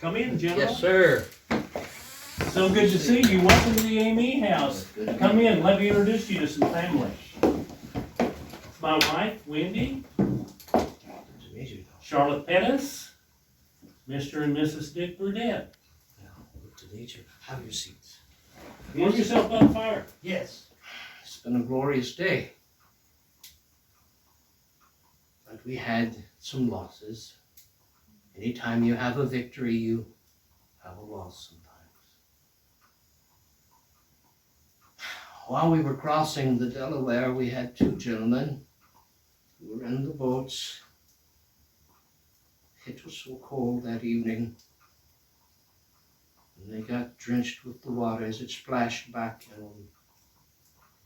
Come in, General. Yes, sir. So good to see you. Welcome to the AME house. Come in. Let me introduce you to some family. It's my wife, Wendy. Charlotte Pettis. Mr. and Mrs. Dick Burdett. Good to meet you. Have your seats. Warm yourself by the fire. Yes. It's been a glorious day. But we had some losses. Anytime you have a victory, you have a loss sometimes. While we were crossing the Delaware, we had two gentlemen who were in the boats. It was so cold that evening, and they got drenched with the water as it splashed back, and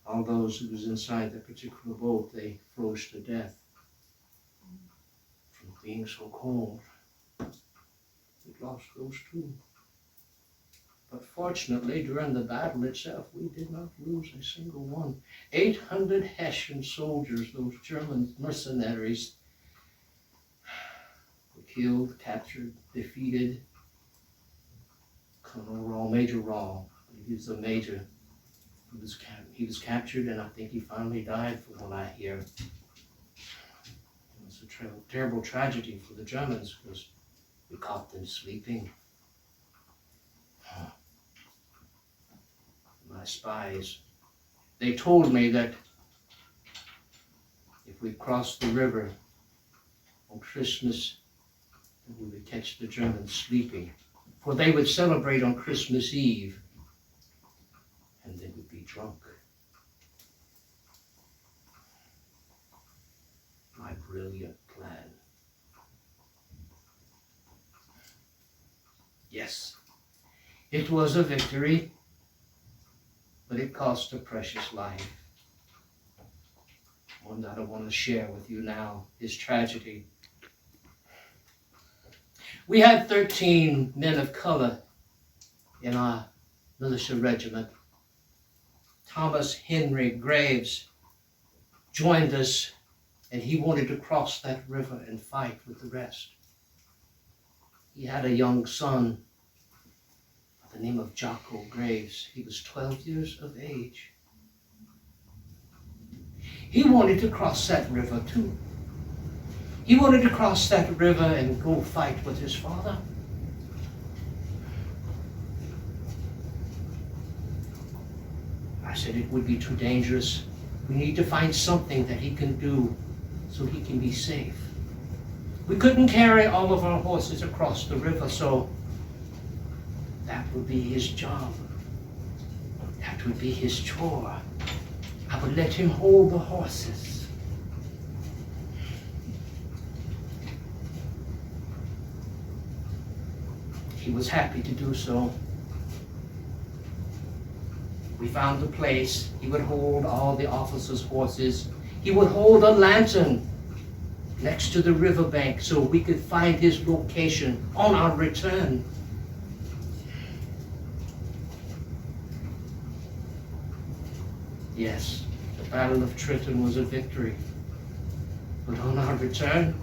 all those who was inside that particular boat, they froze to death from being so cold. We lost those two. But fortunately, during the battle itself, we did not lose a single one. 800 Hessian soldiers, those German mercenaries, were killed, captured, defeated. Colonel Raw, Major Raw, he was a major. He was captured, and I think he finally died, from what I hear. It was a terrible tragedy for the Germans, because we caught them sleeping. My spies, they told me that if we crossed the river on Christmas, that we would catch the Germans sleeping, for they would celebrate on Christmas Eve, and they would be drunk. My brilliant plan. Yes, it was a victory, but it cost a precious life. One that I want to share with you now, his tragedy. We had 13 men of color in our militia regiment. Thomas Henry Graves joined us, and he wanted to cross that river and fight with the rest. He had a young son by the name of Jocko Graves. He was 12 years of age. He wanted to cross that river too. He wanted to cross that river and go fight with his father. I said it would be too dangerous. We need to find something that he can do so he can be safe. We couldn't carry all of our horses across the river, so that would be his job. That would be his chore. I would let him hold the horses. He was happy to do so. We found a place. He would hold all the officers' horses. He would hold a lantern next to the riverbank so we could find his location on our return. Yes, the Battle of Trenton was a victory. But on our return,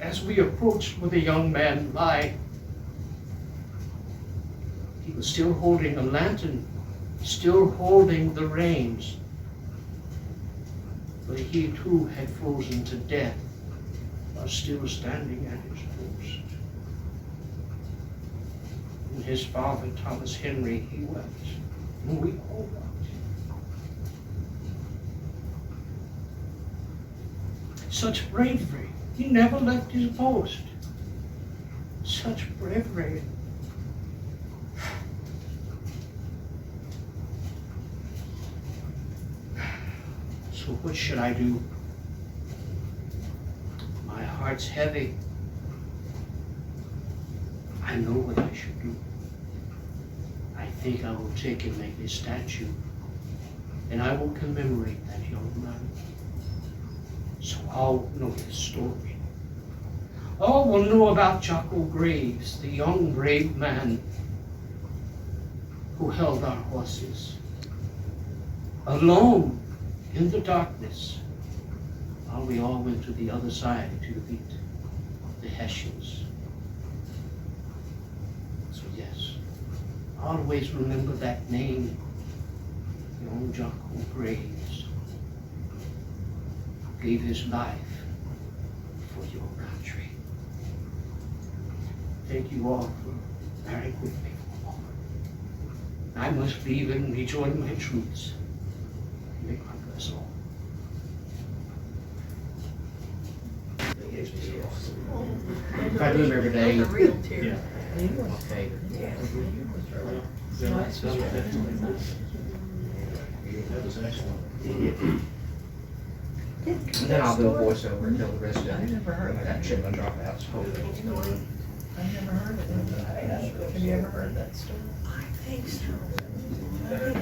as we approached where the young man lay, he was still holding a lantern, still holding the reins. But he too had frozen to death while still standing at his post. And his father, Thomas Henry, he wept, and we all wept. Such bravery. He never left his post. Such bravery. So what should I do? My heart's heavy. I know what I should do. I think I will take and make a statue, and I will commemorate that young man. So all know his story. All will know about Jocko Graves, the young brave man who held our horses. Alone, in the darkness, while we all went to the other side to meet the Hessians. So yes, always remember that name, young Jocko Graves, who gave his life for your country. Thank you all for bearing with me for a moment. I must leave and rejoin my troops. May God bless all. If I do them every day. Yeah. Okay. That was excellent. And then I'll do a voiceover until the rest of it. I've never heard of That chipmunk dropouts. I've never heard of it. Have you ever heard that story? I think so.